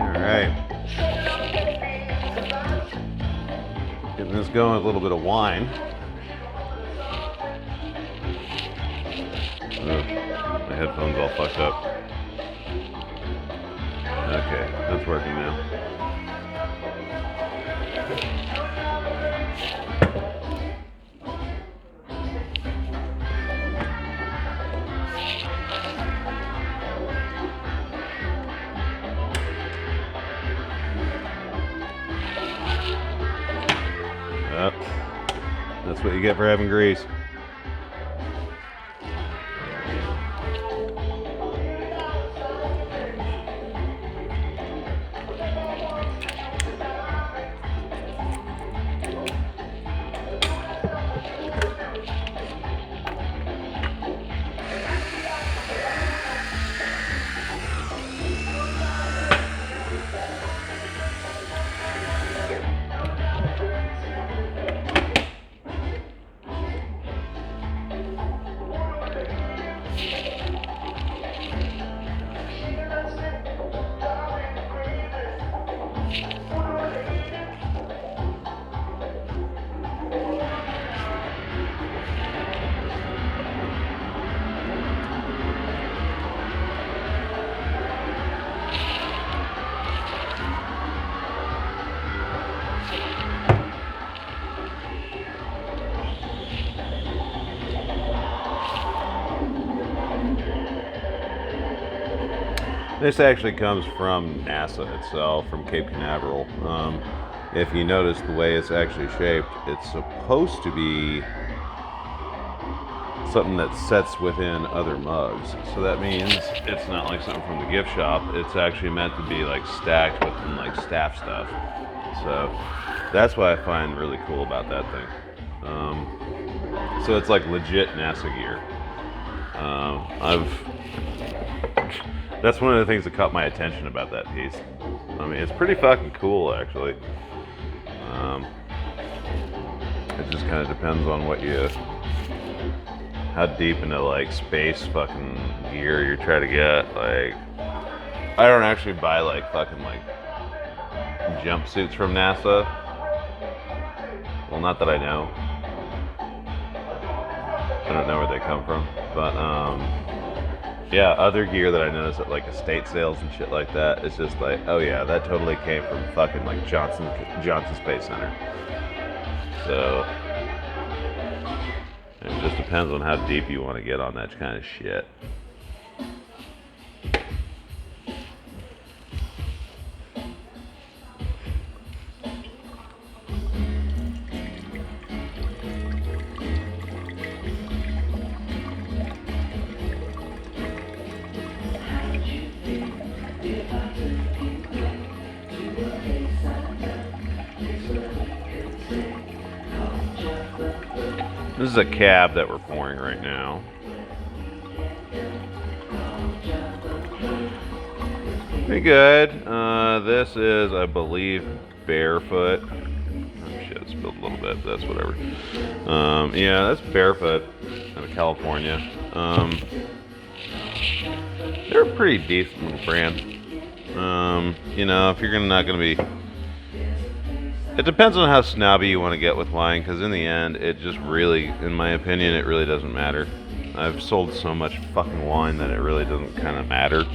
Alright. Getting this going with a little bit of wine. My headphones all fucked up. Okay, that's working now. That's what you get for having grease. This actually comes from NASA itself, from Cape Canaveral. If you notice the way it's actually shaped, it's supposed to be something that sets within other mugs. So that means it's not like something from the gift shop. It's actually meant to be like stacked within like staff stuff. So that's what I find really cool about that thing. So it's like legit NASA gear. That's one of the things that caught my attention about that piece. I mean, it's pretty fucking cool, actually. It just kind of depends on how deep into like space fucking gear you're trying to get. Like, I don't actually buy like fucking like jumpsuits from NASA. Well, not that I know. I don't know where they come from, but yeah, other gear that I notice at like estate sales and shit like that, it's just like, oh yeah, that totally came from fucking like Johnson Space Center. So it just depends on how deep you want to get on that kind of shit. This is a cab that we're pouring right now. Pretty good. This is, I believe, Barefoot. Oh shit, it spilled a little bit. That's whatever. Yeah, that's Barefoot out of California. They're a pretty decent little brand. You know, if you're not gonna be. It depends on how snobby you want to get with wine, because in the end, it just really, in my opinion, it really doesn't matter. I've sold so much fucking wine that it really doesn't kind of matter.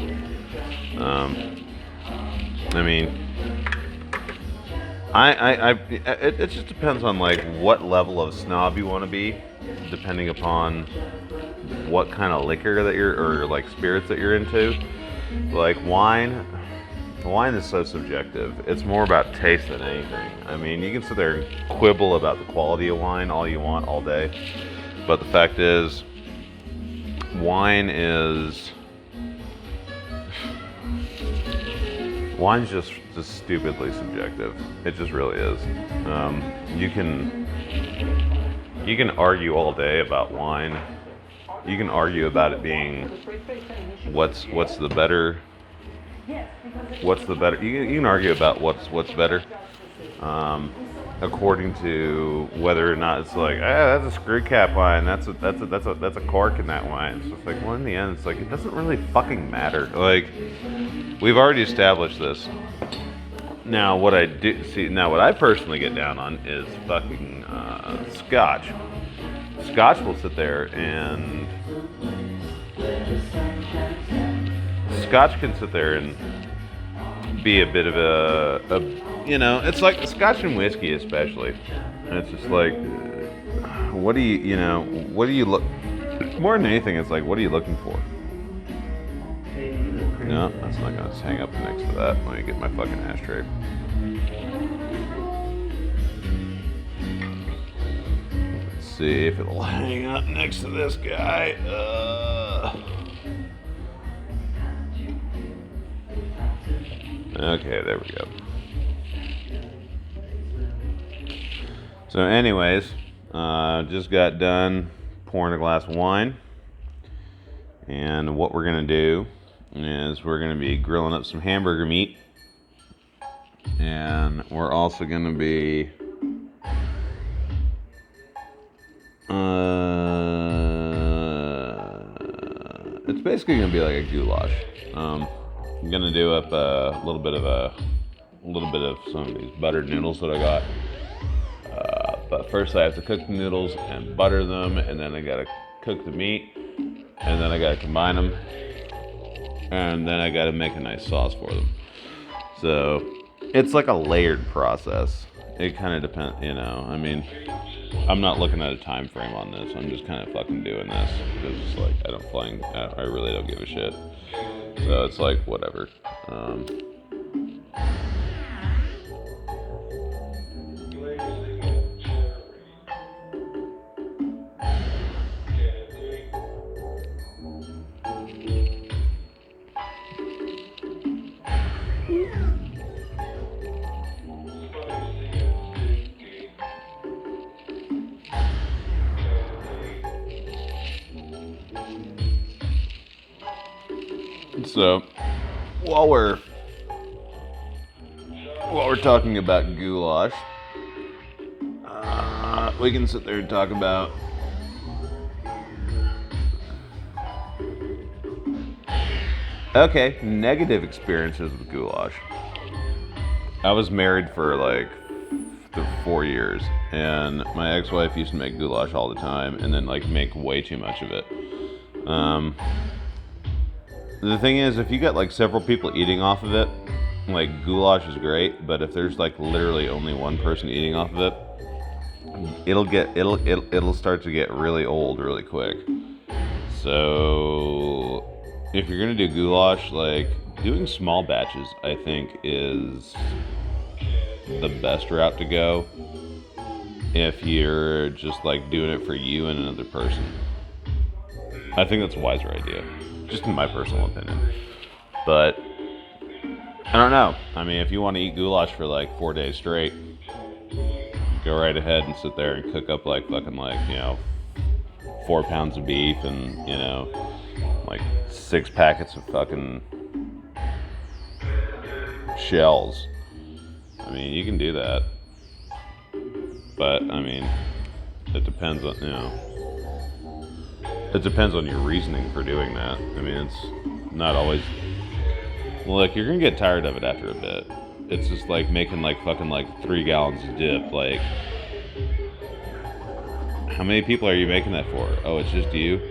I mean, it just depends on like what level of snob you want to be, depending upon what kind of liquor that or like spirits that you're into. Like wine is so subjective. It's more about taste than anything. I mean, you can sit there and quibble about the quality of wine all you want all day, but the fact is, wine's just stupidly subjective. It just really is. You can argue all day about wine. You can argue about it being what's the better. You can argue about what's better. according to whether or not it's like, that's a screw cap line, that's a cork in that line. So it's like, well, in the end, it's like it doesn't really fucking matter. Like, we've already established this. Now, what I personally get down on is fucking scotch. Scotch will sit there and scotch can sit there and be a bit of it's like scotch and whiskey especially. And it's just like, what do you look, more than anything, it's like, what are you looking for? No, that's not gonna hang up next to that. Let me get my fucking ashtray. Let's see if it'll hang up next to this guy. Okay, there we go. So anyways, just got done pouring a glass of wine. And what we're going to do is we're going to be grilling up some hamburger meat. And we're also going to be it's basically going to be like a goulash. I'm going to do up a little bit of some of these buttered noodles that I got. But first I have to cook the noodles and butter them, and then I gotta cook the meat, and then I gotta combine them, and then I gotta make a nice sauce for them. So it's like a layered process. It kind of depends, I mean, I'm not looking at a time frame on this. I'm just kind of fucking doing this because it's like I really don't give a shit. So it's like whatever. So while we're talking about goulash, we can sit there and talk about negative experiences with goulash. I was married for like 4 years, and my ex-wife used to make goulash all the time, and then like make way too much of it. The thing is, if you got like several people eating off of it, like goulash is great, but if there's like literally only one person eating off of it, it'll start to get really old really quick. So if you're gonna do goulash, like doing small batches, I think is the best route to go. If you're just like doing it for you and another person, I think that's a wiser idea. Just in my personal opinion. But I don't know. I mean, if you want to eat goulash for like 4 days straight, go right ahead and sit there and cook up like fucking 4 pounds of beef and like 6 packets of fucking shells. I mean, you can do that. But I mean, it depends on It depends on your reasoning for doing that. I mean, it's not always. Look, you're gonna get tired of it after a bit. It's just like making like fucking like 3 gallons of dip. Like, how many people are you making that for? Oh, it's just you?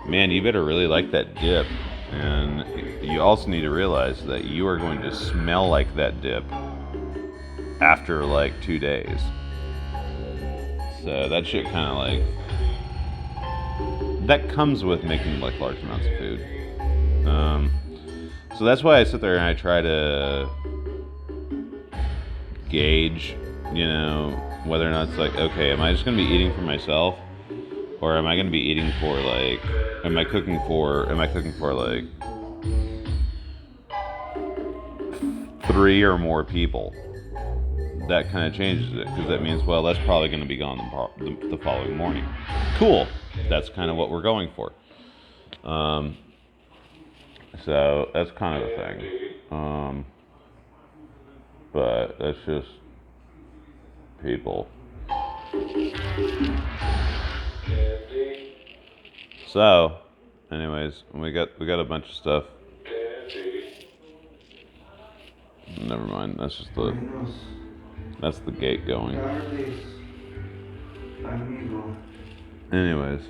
Man, you better really like that dip. And you also need to realize that you are going to smell like that dip after like 2 days. So that shit kind of like. That comes with making like large amounts of food. So that's why I sit there and I try to gauge, whether or not it's like, okay, am I just going to be eating for myself? Or am I going to be eating for like, am I cooking for like 3 or more people? That kind of changes it, because that means, well, that's probably going to be gone the following morning. Cool. That's kind of what we're going for. So that's kind of a thing. But that's just, people. So, anyways, we got a bunch of stuff. Never mind. That's the gate going. Anyways,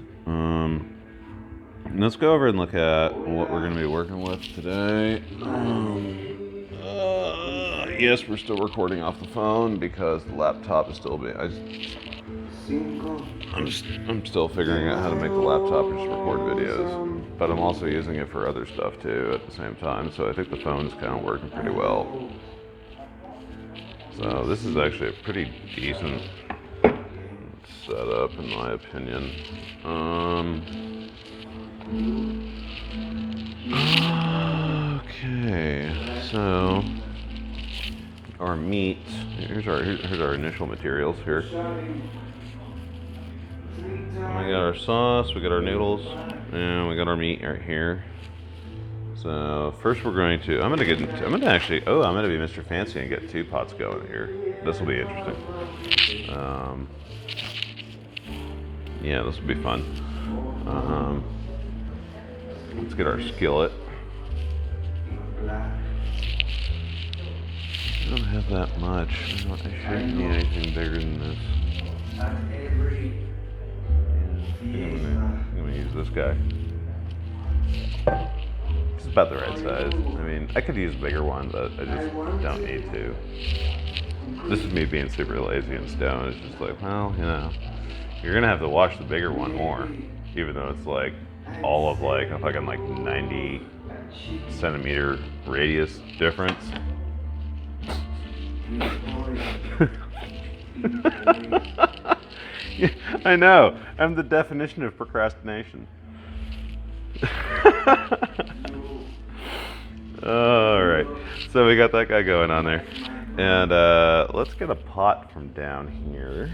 let's go over and look at what we're gonna be working with today. Yes, we're still recording off the phone because the laptop is still being. I'm still figuring out how to make the laptop just record videos, but I'm also using it for other stuff too at the same time. So I think the phone's kind of working pretty well. So this is actually a pretty decent setup in my opinion. Okay, so our meat. Here's our initial materials here. We got our sauce, we got our noodles, and we got our meat right here. So first we're going to, I'm gonna be Mr. Fancy and get 2 pots going here. This will be interesting. Yeah, this will be fun. Let's get our skillet. I don't have that much. I shouldn't need anything bigger than this. I'm gonna use this guy. It's about the right size. I mean, I could use a bigger one, but I just don't need to. This is me being super lazy and stoned. It's just like, well, you know, you're gonna have to wash the bigger one more, even though it's like all of like a fucking like 90 centimeter radius difference. Yeah, I know. I'm the definition of procrastination. Alright. So we got that guy going on there. And let's get a pot from down here.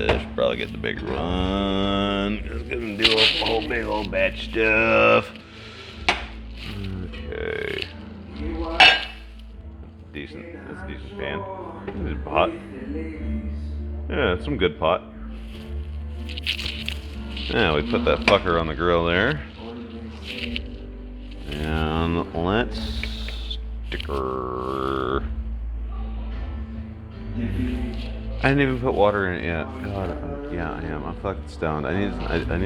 Should probably get the bigger one. Just gonna do a whole big old batch stuff. Okay. Decent. That's a decent pan. Good pot. Yeah, some good pot. Yeah, we put that fucker on the grill there. And let's stick her. I didn't even put water in it yet. God, yeah, I am. I'm fucking stoned. I need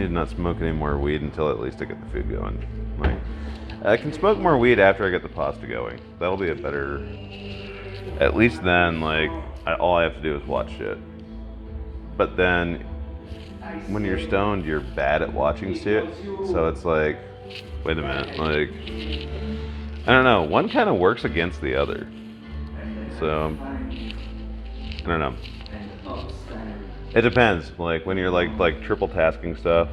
to not smoke any more weed until at least I get the food going. Like, I can smoke more weed after I get the pasta going. That'll be a better. At least then, like, all I have to do is watch shit. But then, when you're stoned, you're bad at watching shit. So it's like, wait a minute, like, I don't know. One kind of works against the other. So, I don't know. It depends. Like when you're like triple tasking stuff.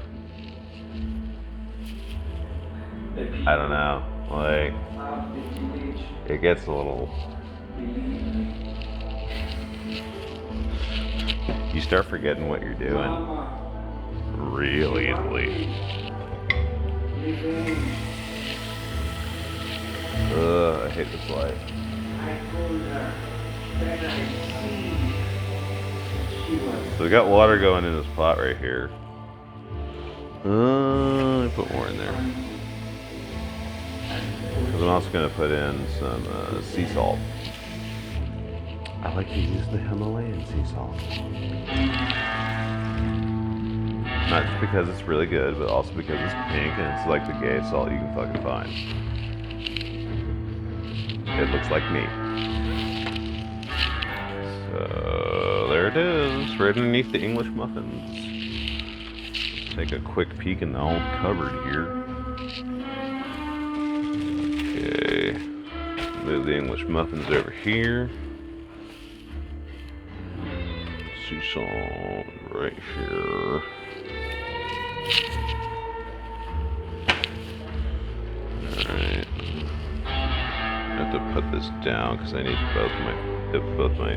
I don't know. Like, it gets a little. You start forgetting what you're doing really easily. I hate this life. So we got water going in this pot right here. I put more in there. Because I'm also going to put in some sea salt. I like to use the Himalayan sea salt. Not just because it's really good, but also because it's pink and it's like the gayest salt you can fucking find. It looks like meat. So there it is, right underneath the English muffins. Let's take a quick peek in the old cupboard here. Okay, move the English muffins over here. Sea salt right here. Alright. I have to put this down because I need both my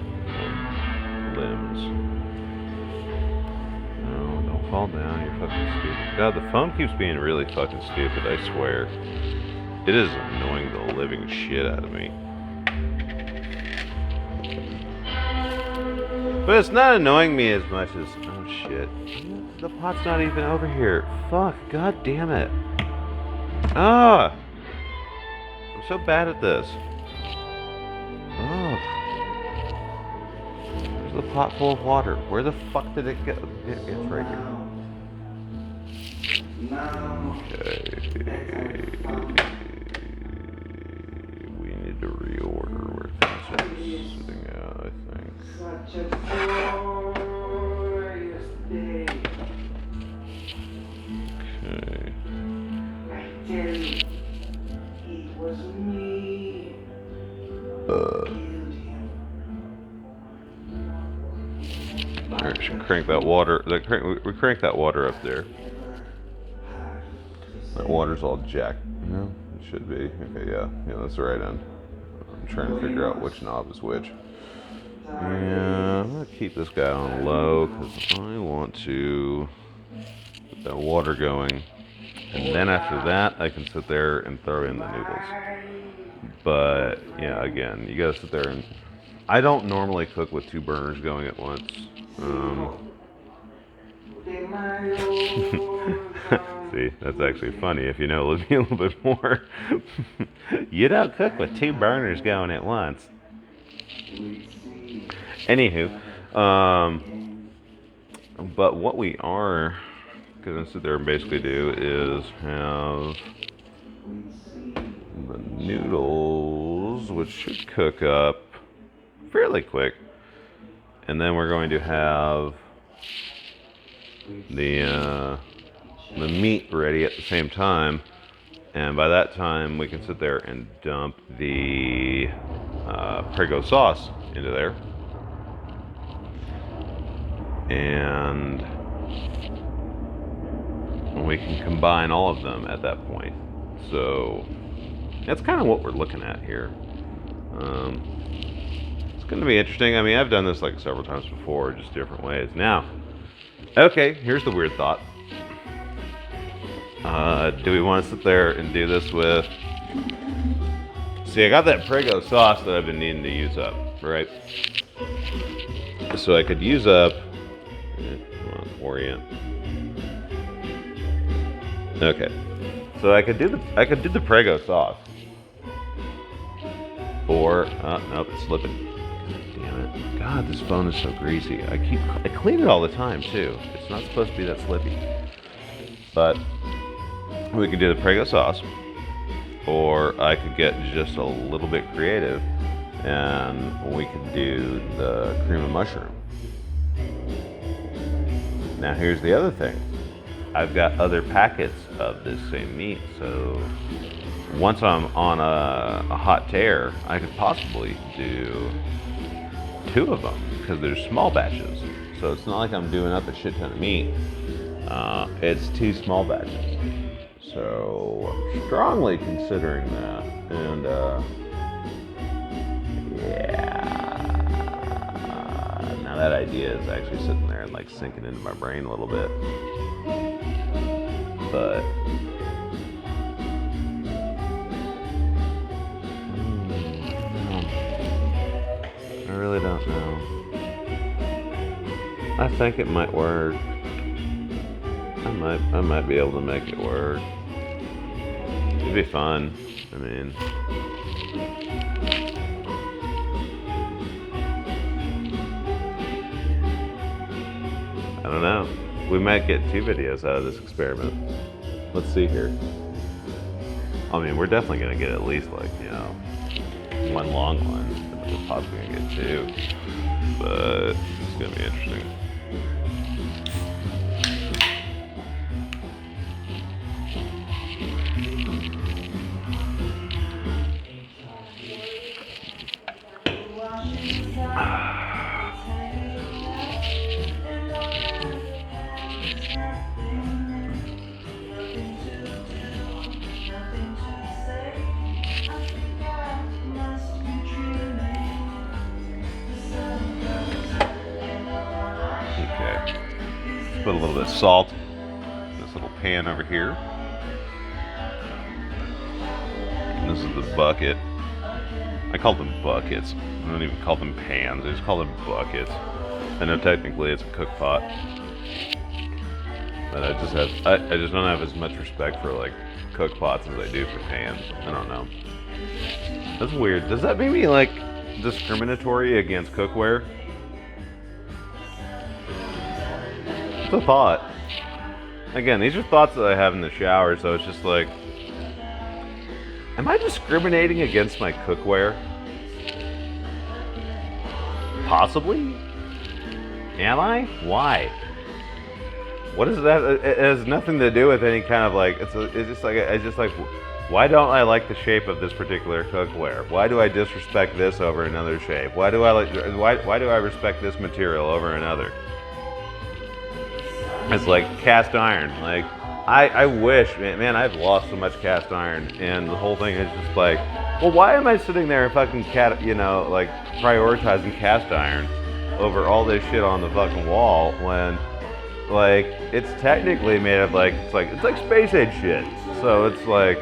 limbs. No, don't fall down, you're fucking stupid. God, the phone keeps being really fucking stupid, I swear. It is annoying the living shit out of me. But it's not annoying me as much as, oh shit, the pot's not even over here. Fuck, god damn it. Ah, I'm so bad at this. Oh, there's the pot full of water. Where the fuck did it go? It's right here. Okay. We need to reorder where things are sitting at, I think. Such a glorious day. Okay. I tell you, it was me who killed him. Alright, should crank that water. We crank that water up there. That water's all jacked. No, it should be. Okay, yeah, that's the right end. I'm trying to figure out which knob is which. Yeah, I'm gonna keep this guy on low because I want to get that water going, and then after that I can sit there and throw in the noodles. But yeah, again, you gotta sit there and. I don't normally cook with 2 burners going at once. See, that's actually funny if you know me a little bit more. You don't cook with 2 burners going at once. Anywho, but what we are going to sit there and basically do is have the noodles, which should cook up fairly quick, and then we're going to have the meat ready at the same time, and by that time we can sit there and dump the Prego sauce into there, and we can combine all of them at that point. So that's kind of what we're looking at here. It's going to be interesting. I mean, I've done this like several times before, just different ways. Now, okay, here's the weird thought. Do we want to sit there and do this with... See, I got that Prego sauce that I've been needing to use up, right? So I could use up... Come on, orient. Okay. So I could do the Prego sauce. Or... nope, it's slipping. God damn it. God, this phone is so greasy. I clean it all the time, too. It's not supposed to be that slippy. But... we could do the Prego sauce, or I could get just a little bit creative and we could do the cream of mushroom. Now here's the other thing. I've got other packets of this same meat, so once I'm on a hot tear, I could possibly do 2 of them because they're small batches. So it's not like I'm doing up a shit ton of meat. It's 2 small batches. So I'm strongly considering that, and yeah, now that idea is actually sitting there and like sinking into my brain a little bit, but I really don't know. I think it might work. I might be able to make it work. It'd be fun. I mean, I don't know. We might get 2 videos out of this experiment. Let's see here. I mean, we're definitely gonna get at least like, 1 long one. We're possibly gonna get 2, but it's gonna be interesting. Put a little bit of salt in this little pan over here. And this is the bucket. I call them buckets. I don't even call them pans. I just call them buckets. I know technically it's a cook pot, but I just don't have as much respect for like cook pots as I do for pans. I don't know. That's weird. Does that make me like discriminatory against cookware? It's a thought. Again, these are thoughts that I have in the shower, so it's just like, am I discriminating against my cookware? Possibly? Am I? Why? What is that? It has nothing to do with any kind of like, it's just like, why don't I like the shape of this particular cookware? Why do I disrespect this over another shape? Why do I respect this material over another? It's like cast iron. Like, I wish, man, I've lost so much cast iron, and the whole thing is just like, well, why am I sitting there and fucking like prioritizing cast iron over all this shit on the fucking wall when, like, it's technically made of like, it's like space age shit. So it's like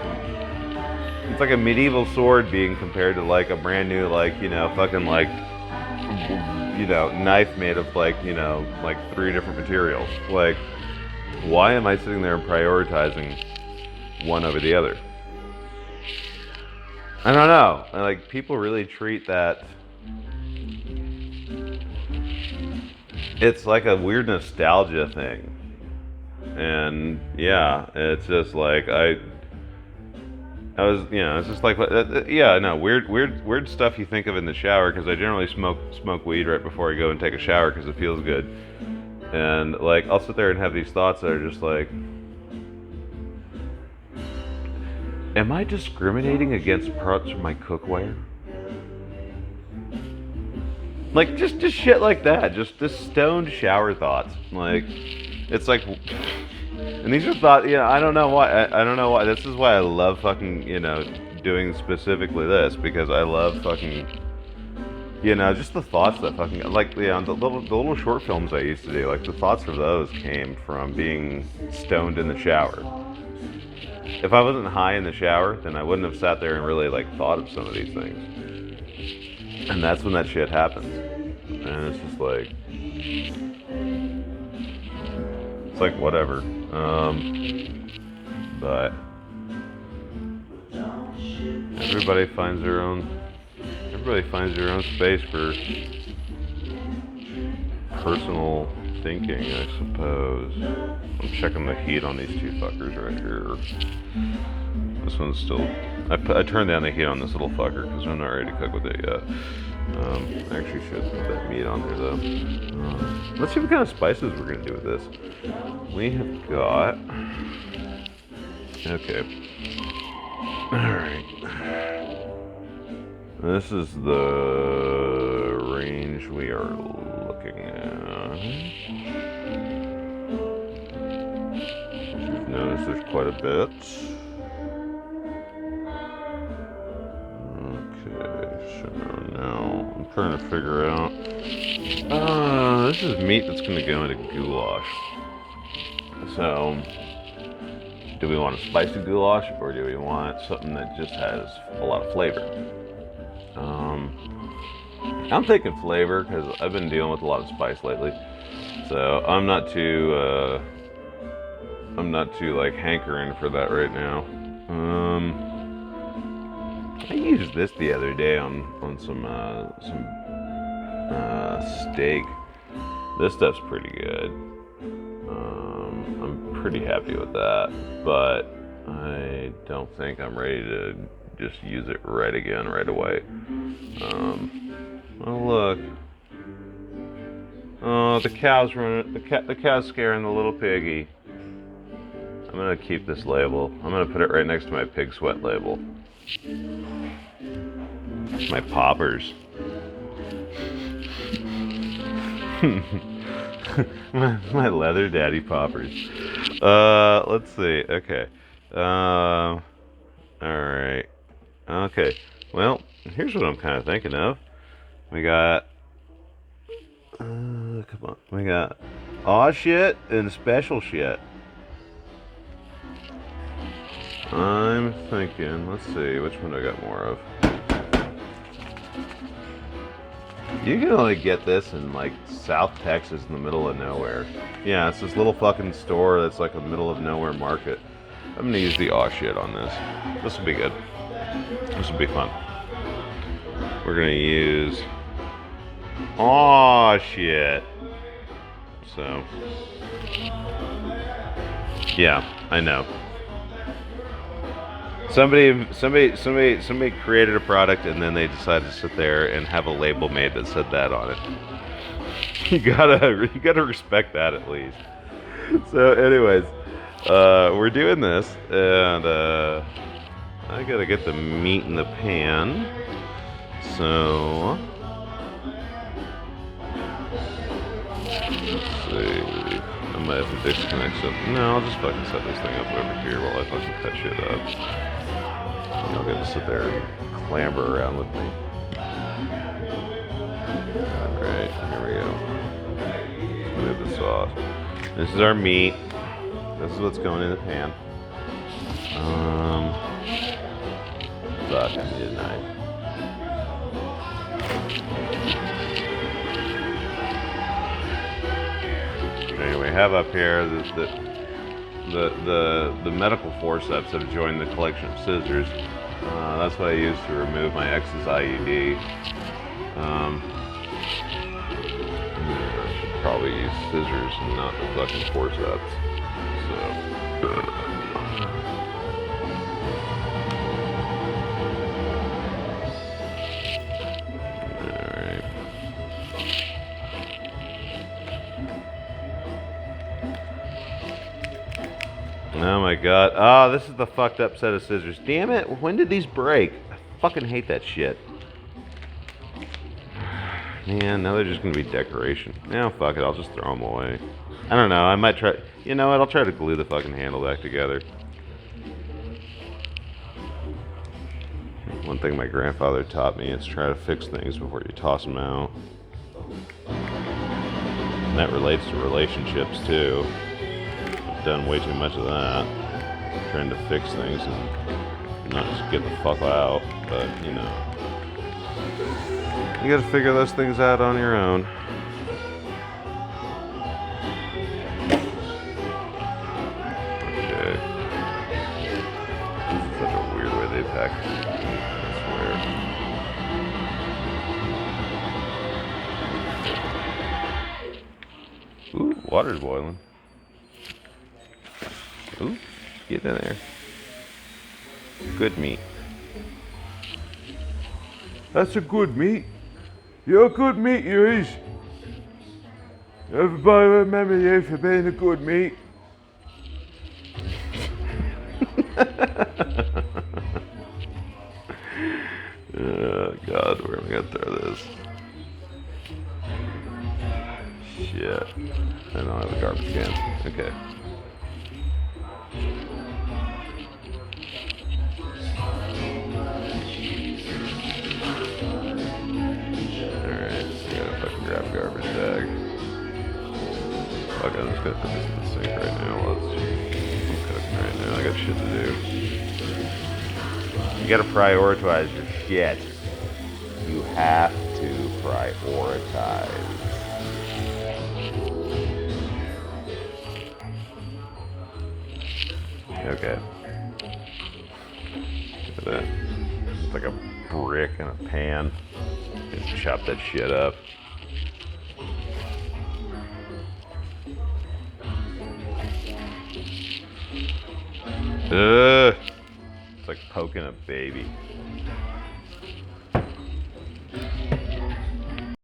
a medieval sword being compared to like a brand new, like, fucking like, knife made of like, like 3 different materials. Like, why am I sitting there and prioritizing one over the other? I don't know. Like, people really treat that. It's like a weird nostalgia thing. And yeah, it's just like it's just like, yeah, no, weird stuff you think of in the shower, because I generally smoke weed right before I go and take a shower because it feels good. And like, I'll sit there and have these thoughts that are just like, am I discriminating against parts of my cookware? Like, just shit like that, just stoned shower thoughts. Like, it's like, and these are thoughts, I don't know why. I don't know why. This is why I love fucking, doing specifically this, because I love fucking, just the thoughts that fucking, like, the little short films I used to do, like, the thoughts of those came from being stoned in the shower. If I wasn't high in the shower, then I wouldn't have sat there and really, like, thought of some of these things. And that's when that shit happens. And it's just like, it's like, whatever. But everybody finds their own space for personal thinking, I suppose. I'm checking the heat on these 2 fuckers right here. This one's still, I turned down the heat on this little fucker because I'm not ready to cook with it yet. I actually should put that meat on there though. Let's see what kind of spices we're gonna do with this. We have got, okay, alright. This is the range we are looking at. You've noticed there's quite a bit. Okay, so now I'm trying to figure out. This is meat that's going to go into goulash. So, do we want a spicy goulash, or do we want something that just has a lot of flavor? I'm thinking flavor, because I've been dealing with a lot of spice lately. So I'm not too like hankering for that right now. I used this the other day on some steak. This stuff's pretty good. I'm pretty happy with that, but I don't think I'm ready to just use it right away. Oh look. Oh, the cow's running. The cow's scaring the little piggy. I'm gonna keep this label. I'm gonna put it right next to my pig sweat label. My poppers. my leather daddy poppers. Let's see. Okay. All right. Okay. Well, here's what I'm kind of thinking of. We got. Come on. We got aw shit and special shit. I'm thinking. Let's see. Which one do I got more of? You can only get this in like South Texas in the middle of nowhere. Yeah, it's this little fucking store that's like a middle of nowhere market. I'm gonna use the aw shit on this. This will be good. This will be fun. We're gonna use aw shit. So, yeah, I know. Somebody created a product and then they decided to sit there and have a label made that said that on it. You gotta respect that at least. So, anyways, we're doing this, and I gotta get the meat in the pan. So, let's see. I might have to disconnect something. No, I'll just fucking set this thing up over here while I fucking cut shit up. Y'all get to sit there and clamber around with me. Alright, here we go. Move this off. This is our meat. This is what's going in the pan. Fuck, I need a knife. Anyway, we have up here the medical forceps that have joined the collection of scissors. That's what I use to remove my ex's IUD. I should probably use scissors and not the fucking forceps. So. Alright. Oh my god. Oh, this is the fucked up set of scissors. Damn it. When did these break? I fucking hate that shit. Man, now they're just gonna be decoration. No, fuck it. I'll just throw them away. I don't know. I might try. You know what? I'll try to glue the fucking handle back together. One thing my grandfather taught me is try to fix things before you toss them out. And that relates to relationships too. Done way too much of that, trying to fix things and not just get the fuck out, but you know, you gotta figure those things out on your own. Okay, this is such a weird way they package it, I swear. Ooh, water's boiling. Ooh, get in there. Good meat. That's a good meat. You're good meat, you is. Everybody remember you for being a good meat. Oh God, where am I gonna throw this? Shit. I don't have a garbage can. Okay. Grab a garbage bag. Fuck, I'm just gonna put this in the sink right now. I'm cooking right now. I got shit to do. You gotta prioritize your shit. You have to prioritize. Okay. Look at that. It's like a brick in a pan. Just chop that shit up. Ugh. It's like poking a baby.